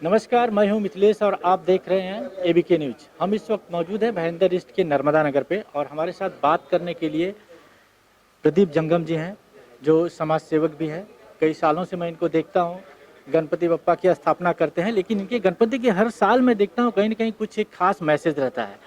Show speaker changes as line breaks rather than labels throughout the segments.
नमस्कार, मैं हूं मिथिलेश और आप देख रहे हैं एबीके न्यूज़। हम इस वक्त मौजूद हैं महेंद्र ईस्ट के नर्मदा नगर पे और हमारे साथ बात करने के लिए प्रदीप जंगम जी हैं, जो समाज सेवक भी हैं। कई सालों से मैं इनको देखता हूं, गणपति बप्पा की स्थापना करते हैं, लेकिन इनके गणपति के हर साल मैं देखता हूं कहीं न कहीं कुछ एक खास मैसेज रहता है।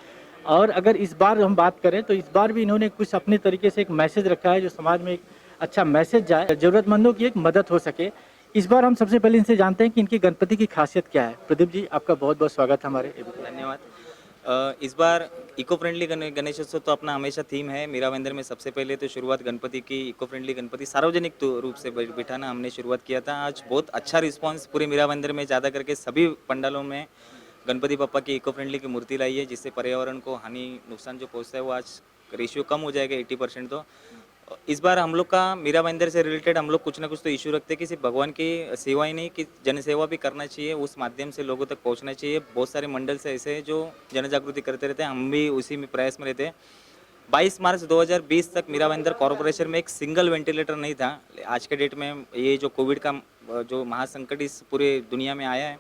और अगर इस बार हम बात करें तो इस बार भी इन्होंने कुछ अपने तरीके से एक मैसेज रखा है जो समाज में एक अच्छा मैसेज जाए, ज़रूरतमंदों की एक मदद हो सके। इस बार हम सबसे पहले इनसे जानते हैं कि इनकी गणपति की खासियत क्या है। प्रदीप जी, आपका बहुत-बहुत स्वागत है हमारे एबीपी।
धन्यवाद। इस बार इको फ्रेंडली गणेशोत्सव तो अपना हमेशा थीम है। मीरा मंदिर में सबसे पहले तो शुरुआत गणपति की इको फ्रेंडली गणपति सार्वजनिक तो रूप से बिठाना हमने शुरुआत किया था। आज बहुत अच्छा रिस्पांस पूरे मीरा मंदिर में ज़्यादा करके सभी पंडालों में गणपति बप्पा की इको फ्रेंडली की मूर्ति लाई है, जिससे पर्यावरण को हानि नुकसान जो पहुँचता है वो आज रेशियो कम हो जाएगा 80%। तो इस बार हम लोग का मीरा मंदिर से रिलेटेड हम लोग कुछ ना कुछ तो इशू रखते हैं कि सिर्फ भगवान की सेवा ही नहीं कि जन सेवा भी करना चाहिए, उस माध्यम से लोगों तक पहुंचना चाहिए। बहुत सारे मंडल से ऐसे हैं जो जन जागृति करते रहते हैं, हम भी उसी में प्रयास में रहते हैं। 22 मार्च 2020 तक मीरा मंदिर कॉरपोरेशन में एक सिंगल वेंटिलेटर नहीं था। आज के डेट में ये जो कोविड का जो महासंकट इस पूरे दुनिया में आया है,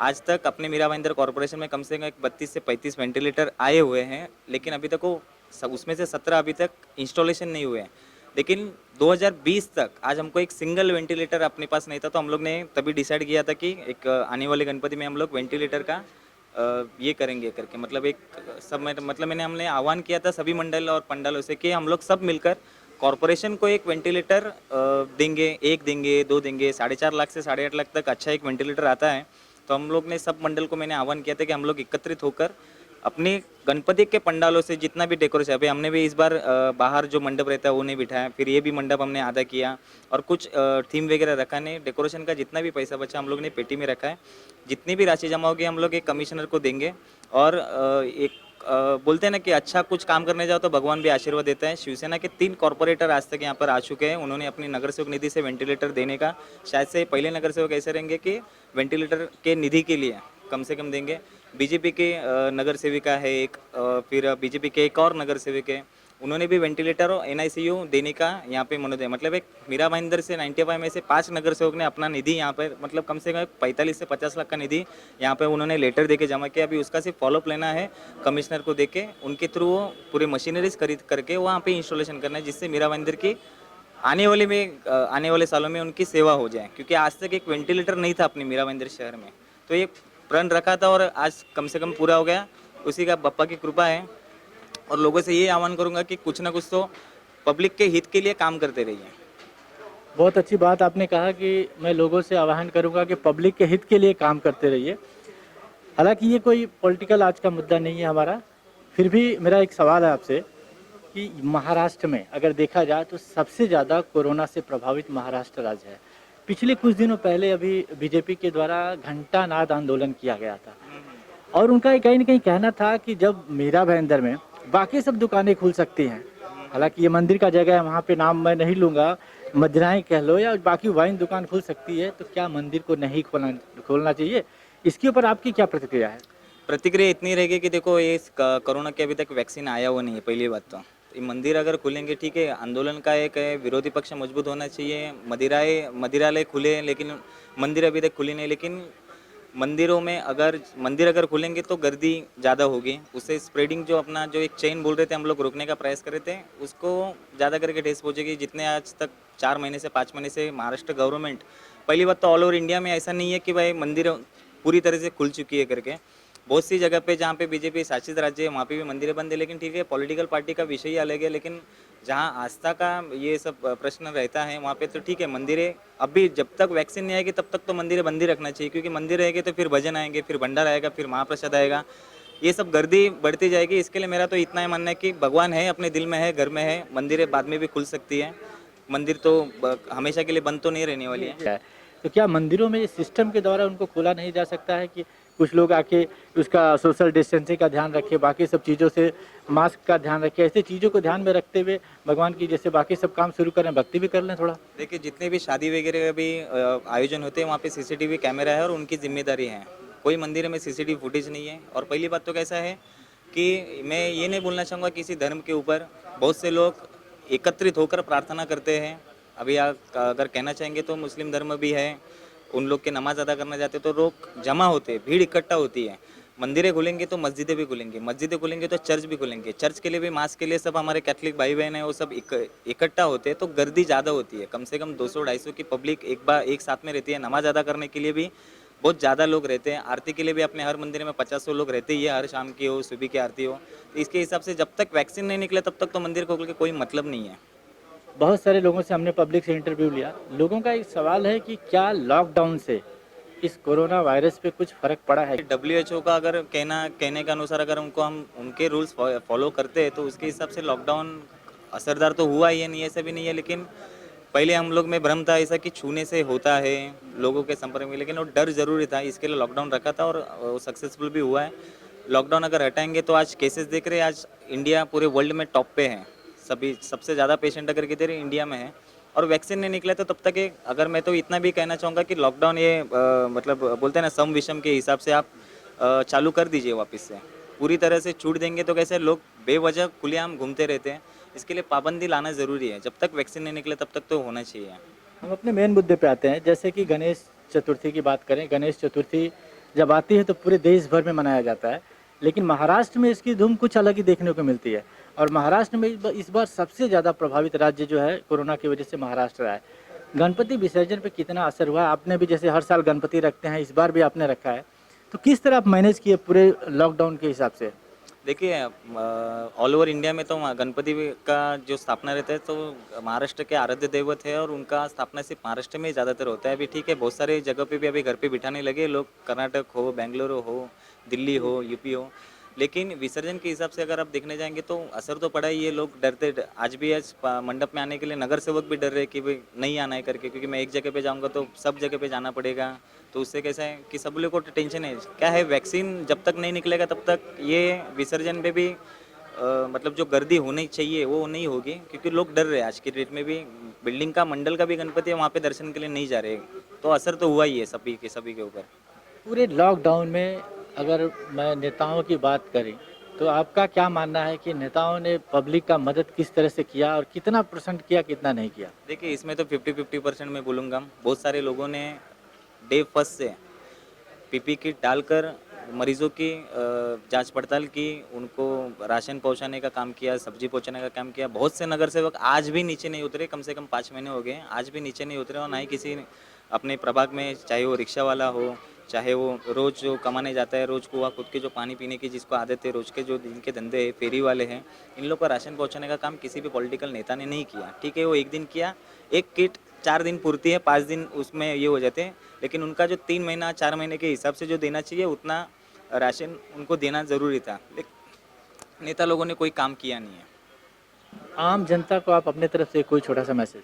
आज तक अपने मीरा भाईंदर कॉरपोरेशन में कम से कम 32 से 35 वेंटिलेटर आए हुए हैं, लेकिन अभी तक वो सब उसमें से 17 अभी तक इंस्टॉलेशन नहीं हुए हैं। लेकिन 2020 तक आज हमको एक सिंगल वेंटिलेटर अपने पास नहीं था, तो हम लोग ने तभी डिसाइड किया था कि एक आने वाले गणपति में हम लोग वेंटिलेटर का ये करेंगे करके, मतलब एक सब मतलब हमने आह्वान किया था सभी मंडल और पंडालों से कि हम लोग सब मिलकर कॉरपोरेशन को एक वेंटिलेटर देंगे, एक देंगे, दो देंगे। 4.5 लाख से 8.5 लाख तक अच्छा एक वेंटिलेटर आता है। तो हम लोग ने सब मंडल को मैंने आह्वान किया था कि हम लोग एकत्रित होकर अपने गणपति के पंडालों से जितना भी डेकोरेशन, अभी हमने भी इस बार बाहर जो मंडप रहता है वो नहीं बिठाया, फिर ये भी मंडप हमने आधा किया और कुछ थीम वगैरह रखा नहीं। डेकोरेशन का जितना भी पैसा बचा हम लोग ने पेटी में रखा है। जितनी भी राशि जमा होगी हम लोग एक कमिश्नर को देंगे। और एक बोलते हैं ना कि अच्छा कुछ काम करने जाओ तो भगवान भी आशीर्वाद देता है। शिवसेना के 3 कॉर्पोरेटर आज तक यहाँ पर आ चुके हैं, उन्होंने अपनी नगर सेवक निधि से वेंटिलेटर देने का, शायद से पहले नगर सेवक ऐसे रहेंगे कि वेंटिलेटर के निधि के लिए कम से कम देंगे। बीजेपी के नगर सेविका है एक, फिर बीजेपी के एक और नगर सेवक है, उन्होंने भी वेंटिलेटर और एनआईसीयू देने का यहाँ पे मनोदय, मतलब एक मीरा भाईंदर से 95 में से 5 नगर सेवक ने अपना निधि यहाँ पर, मतलब कम से कम 45 से 50 लाख का निधि यहाँ पे उन्होंने लेटर देके जमा किया। अभी उसका सिर्फ फॉलोअप लेना है कमिश्नर को देके, उनके थ्रू वो पूरे मशीनरीज खरीद करके वहाँ पे इंस्टॉलेशन करना है, जिससे मीरा भाईंदर की आने वाले सालों में उनकी सेवा हो जाए। क्योंकि आज तक एक वेंटिलेटर नहीं था अपने मीरा भाईंदर शहर में, तो ये प्रण रखा था और आज कम से कम पूरा हो गया। उसी का बप्पा की कृपा है। और लोगों से ये आह्वान करूंगा कि कुछ ना कुछ तो पब्लिक के हित के लिए काम करते रहिए।
बहुत अच्छी बात आपने कहा कि मैं लोगों से आह्वान करूँगा कि पब्लिक के हित के लिए काम करते रहिए। हालाँकि ये कोई पॉलिटिकल आज का मुद्दा नहीं है हमारा, फिर भी मेरा एक सवाल है आपसे कि महाराष्ट्र में अगर देखा जाए तो सबसे ज़्यादा कोरोना से प्रभावित महाराष्ट्र राज्य है। पिछले कुछ दिनों पहले अभी बीजेपी के द्वारा घंटा नाद आंदोलन किया गया था और उनका कहीं न कहीं कहना था कि जब मीरा भाईंदर में बाकी सब दुकानें खुल सकती हैं, हालाँकि ये मंदिर का जगह है, वहाँ पे नाम मैं नहीं लूँगा, मदिराएँ कह लो या बाकी वाइन दुकान खुल सकती है, तो क्या मंदिर को नहीं खोलना चाहिए? इसके ऊपर आपकी क्या प्रतिक्रिया है?
प्रतिक्रिया इतनी रहेगी कि देखो ये कोरोना के अभी तक वैक्सीन आया हुआ नहीं है, पहली बात तो ये मंदिर अगर खुलेंगे ठीक है, आंदोलन का एक है, विरोधी पक्ष मजबूत होना चाहिए। मदिरालय खुले लेकिन मंदिर अभी तक खुली नहीं। लेकिन मंदिर अगर खुलेंगे तो गर्दी ज़्यादा होगी, उससे स्प्रेडिंग जो अपना जो एक चेन बोल रहे थे हम लोग रोकने का प्रयास कर रहे थे, उसको ज़्यादा करके ठेस पहुँचेगी। जितने आज तक 4 महीने से 5 महीने से महाराष्ट्र गवर्नमेंट, पहली बात तो ऑल ओवर इंडिया में ऐसा नहीं है कि भाई मंदिर पूरी तरह से खुल चुकी है करके। बहुत सी जगह पे जहाँ पे बीजेपी शासित राज्य है वहाँ पे भी मंदिरें बंद है, लेकिन ठीक है पॉलिटिकल पार्टी का विषय ही अलग है। लेकिन जहाँ आस्था का ये सब प्रश्न रहता है वहाँ पे तो ठीक है, मंदिरें अभी जब तक वैक्सीन नहीं आएगी तब तक तो मंदिरें बंद ही रखना चाहिए। क्योंकि मंदिर रहेंगे तो फिर भजन आएंगे, फिर भंडारा आएगा, फिर महाप्रसाद आएगा, ये सब गर्दी बढ़ती जाएगी। इसके लिए मेरा तो इतना ही मानना है कि भगवान है, अपने दिल में है, घर में है, मंदिरें बाद में भी खुल सकती है। मंदिर तो हमेशा के लिए बंद तो नहीं रहने वाली है।
है। तो क्या मंदिरों में इस सिस्टम के द्वारा उनको खोला नहीं जा सकता है कि कुछ लोग आके उसका सोशल डिस्टेंसिंग का ध्यान रखें, बाकी सब चीज़ों से मास्क का ध्यान रखें, ऐसी चीज़ों को ध्यान में रखते हुए भगवान की जैसे बाकी सब काम शुरू करें, भक्ति भी कर लें थोड़ा?
देखिए जितने भी शादी वगैरह भी आयोजन होते हैं वहाँ पे सीसीटीवी कैमरा है और उनकी जिम्मेदारी है। कोई मंदिर में सीसीटीवी फुटेज नहीं है। और पहली बात तो कैसा है कि मैं ये नहीं बोलना चाहूँगा किसी धर्म के ऊपर, बहुत से लोग एकत्रित होकर प्रार्थना करते हैं। अभी आप अगर कहना चाहेंगे तो मुस्लिम धर्म भी है उन लोग के नमाज अदा करने जाते तो लोग जमा होते, भीड़ इकट्ठा होती है। मंदिरें खुलेंगी तो मस्जिदें भी खुलेंगी, मस्जिदें खुलेंगी तो चर्च भी खुलेंगे, चर्च के लिए भी मास के लिए सब हमारे कैथलिक भाई बहन है वो सब इकट्ठा होते हैं तो गर्दी ज़्यादा होती है। कम से कम 200-250 की पब्लिक एक साथ में रहती है। नमाज अदा करने के लिए भी बहुत ज़्यादा लोग रहते हैं। आरती के लिए भी अपने हर मंदिर में 50-100 लोग रहते ही है, हर शाम की हो सुबह की आरती हो। तो इसके हिसाब से जब तक वैक्सीन नहीं निकले तब तक तो मंदिर खोल के कोई मतलब नहीं है।
बहुत सारे लोगों से हमने पब्लिक से इंटरव्यू लिया। लोगों का एक सवाल है कि क्या लॉकडाउन से इस कोरोना वायरस पे कुछ फ़र्क पड़ा है?
WHO का अगर कहने के अनुसार अगर हम उनके रूल्स फॉलो करते हैं तो उसके हिसाब से लॉकडाउन असरदार तो हुआ ही है, नहीं ऐसा भी नहीं है। लेकिन पहले हम लोग में भ्रम था ऐसा कि छूने से होता है लोगों के संपर्क में, लेकिन वो डर ज़रूरी था, इसके लिए लॉकडाउन रखा था और वो सक्सेसफुल भी हुआ है। लॉकडाउन अगर हटाएंगे तो आज केसेस देख रहे हैं, आज इंडिया पूरे वर्ल्ड में टॉप पे है। सबसे ज़्यादा पेशेंट अगर किधर इंडिया में है और वैक्सीन नहीं निकला तो तब तक अगर मैं तो इतना भी कहना चाहूँगा कि लॉकडाउन ये मतलब बोलते हैं ना सम विषम के हिसाब से आप चालू कर दीजिए वापस से। पूरी तरह से छूट देंगे तो कैसे लोग बेवजह खुलेआम घूमते रहते हैं, इसके लिए पाबंदी लाना ज़रूरी है। जब तक वैक्सीन नहीं निकले तब तक तो होना चाहिए।
हम अपने मेन मुद्दे पे आते हैं, जैसे कि गणेश चतुर्थी की बात करें। गणेश चतुर्थी जब आती है तो पूरे देश भर में मनाया जाता है, लेकिन महाराष्ट्र में इसकी धूम कुछ अलग ही देखने को मिलती है। और महाराष्ट्र में इस बार सबसे ज़्यादा प्रभावित राज्य जो है कोरोना की वजह से महाराष्ट्र रहा है। गणपति विसर्जन पे कितना असर हुआ? आपने भी जैसे हर साल गणपति रखते हैं, इस बार भी आपने रखा है, तो किस तरह आप मैनेज किए पूरे लॉकडाउन के हिसाब से?
देखिए ऑल ओवर इंडिया में तो गणपति का जो स्थापना रहता है तो महाराष्ट्र के आराध्य दैवत है और उनका स्थापना सिर्फ महाराष्ट्र में ही ज़्यादातर होता है। अभी ठीक है, बहुत सारे जगह पे भी अभी घर पे बिठाने लगे लोग, कर्नाटक हो, बेंगलुरु हो, दिल्ली हो, यूपी हो। लेकिन विसर्जन के हिसाब से अगर आप देखने जाएंगे तो असर तो पड़ा ही है। लोग आज भी मंडप में आने के लिए नगर सेवक भी डर रहे कि भाई नहीं आना है करके, क्योंकि मैं एक जगह पे जाऊंगा तो सब जगह पे जाना पड़ेगा। तो उससे कैसा है कि सब लोगों को टेंशन है, क्या है वैक्सीन जब तक नहीं निकलेगा तब तक ये विसर्जन पे भी मतलब जो गर्दी होनी चाहिए वो नहीं होगी, क्योंकि लोग डर रहे हैं। आज की डेट में भी बिल्डिंग का मंडल का भी गणपति है, वहाँ पे दर्शन के लिए नहीं जा रहे, तो असर तो हुआ ही है सभी के ऊपर।
पूरे लॉकडाउन में अगर मैं नेताओं की बात करें तो आपका क्या मानना है कि नेताओं ने पब्लिक का मदद किस तरह से किया और कितना परसेंट किया, कितना नहीं किया?
देखिए इसमें तो 50-50% मैं बोलूँगा। बहुत सारे लोगों ने डे फर्स्ट से पीपी किट डालकर मरीजों की जांच पड़ताल की, उनको राशन पहुंचाने का काम किया, सब्जी पहुंचाने का काम किया। बहुत से नगर सेवक आज भी नीचे नहीं उतरे, कम से कम 5 महीने हो गए, आज भी नीचे नहीं उतरे और ना ही किसी अपने प्रभाग में, चाहे वो रिक्शा वाला हो, चाहे वो रोज़ जो कमाने जाता है, रोज़ को वह खुद के जो पानी पीने की जिसको आदत है, रोज़ के जो जिनके धंधे हैं, फेरी वाले हैं, इन लोग का राशन पहुंचाने का काम किसी भी पॉलिटिकल नेता ने नहीं किया। ठीक है, वो एक दिन किया, एक किट 4 दिन पूर्ति है, 5 दिन उसमें ये हो जाते हैं, लेकिन उनका जो 3 महीना 4 महीने के हिसाब से जो देना चाहिए उतना राशन उनको देना ज़रूरी था, लेकिन नेता लोगों ने कोई काम किया नहीं है।
आम जनता को आप अपने तरफ से कोई छोटा सा मैसेज?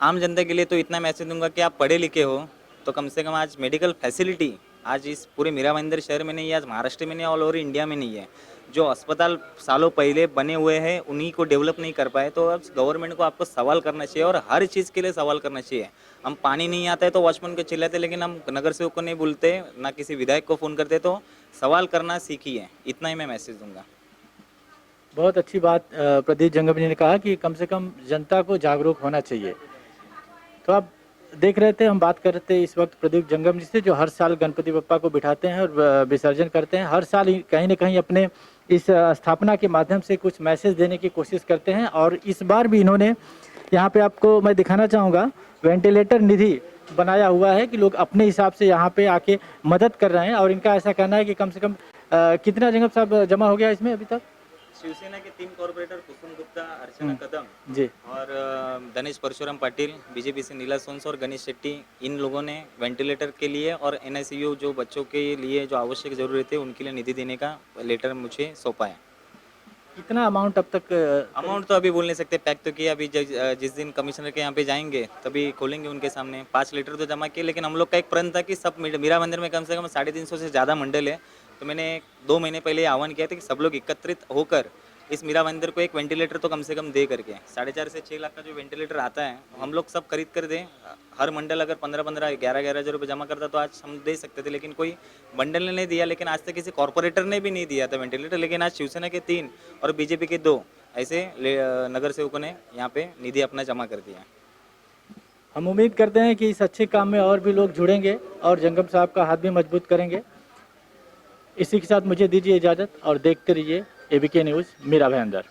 आम जनता के लिए तो इतना मैसेज दूंगा कि आप पढ़े लिखे हो तो कम से कम आज मेडिकल फैसिलिटी आज इस पूरे मीरा भाईंदर शहर में नहीं है, आज महाराष्ट्र में नहीं है, ऑल ओवर इंडिया में नहीं है। जो अस्पताल सालों पहले बने हुए हैं उन्हीं को डेवलप नहीं कर पाए, तो अब गवर्नमेंट को आपको सवाल करना चाहिए और हर चीज़ के लिए सवाल करना चाहिए। हम पानी नहीं आता है तो वॉचमैन को चिल्लाते, लेकिन हम नगर सेवक को नहीं बोलते, ना किसी विधायक को फ़ोन करते। तो सवाल करना सीखिए, इतना ही मैं मैसेज दूंगा।
बहुत अच्छी बात प्रदीप जंगम जी ने कहा कि कम से कम जनता को जागरूक होना चाहिए। तो आप देख रहे थे, हम बात कर रहे थे इस वक्त प्रदीप जंगम जी से, जो हर साल गणपति बप्पा को बिठाते हैं और विसर्जन करते हैं। हर साल कहीं ना कहीं अपने इस स्थापना के माध्यम से कुछ मैसेज देने की कोशिश करते हैं और इस बार भी इन्होंने यहाँ पे आपको मैं दिखाना चाहूँगा वेंटिलेटर निधि बनाया हुआ है कि लोग अपने हिसाब से यहाँ पे आके मदद कर रहे हैं। और इनका ऐसा कहना है कि कम से कम कितना जंगम साहब जमा हो गया इसमें अभी तक?
शिवसेना के 3 कॉर्पोरेटर कुसुम गुप्ता, अर्चना कदम
जी
और गणेश परशुराम पाटिल, बीजेपी से नीला सोन्स और गणेश शेट्टी, इन लोगों ने वेंटिलेटर के लिए और एनआईसीयू जो बच्चों के लिए जो आवश्यक ज़रूरत है उनके लिए निधि देने का लेटर मुझे सौंपा है।
कितना अमाउंट अब तक?
अमाउंट तो अभी बोल नहीं सकते, पैक तो किया। अभी जिस दिन कमिश्नर के यहाँ पे जाएंगे तभी खोलेंगे उनके सामने। 5 लीटर तो जमा किए, लेकिन हम लोग का एक प्रण था कि सब मीरा मंदिर में कम से कम 350 से ज़्यादा मंडल है, तो मैंने 2 महीने पहले आह्वान किया था कि सब लोग एकत्रित होकर इस मीरा मंदिर को एक वेंटिलेटर तो कम से कम दे करके 4.5 से 6 लाख का जो वेंटिलेटर आता है हम लोग सब खरीद कर दें। हर मंडल अगर 15-15, 11-11 हज़ार रुपये जमा करता तो आज हम दे सकते थे, लेकिन कोई मंडल ने नहीं दिया। लेकिन आज तक किसी कॉर्पोरेटर ने भी नहीं दिया था वेंटिलेटर, लेकिन आज शिवसेना के 3 और बीजेपी के 2 ऐसे नगर सेवकों ने यहाँ पे निधि अपना जमा कर दिया।
हम उम्मीद करते हैं कि इस अच्छे काम में और भी लोग जुड़ेंगे और जंगम साहब का हाथ भी मजबूत करेंगे। इसी के साथ मुझे दीजिए इजाज़त और देखते रहिए ABK न्यूज़ मीरा भाईंदर।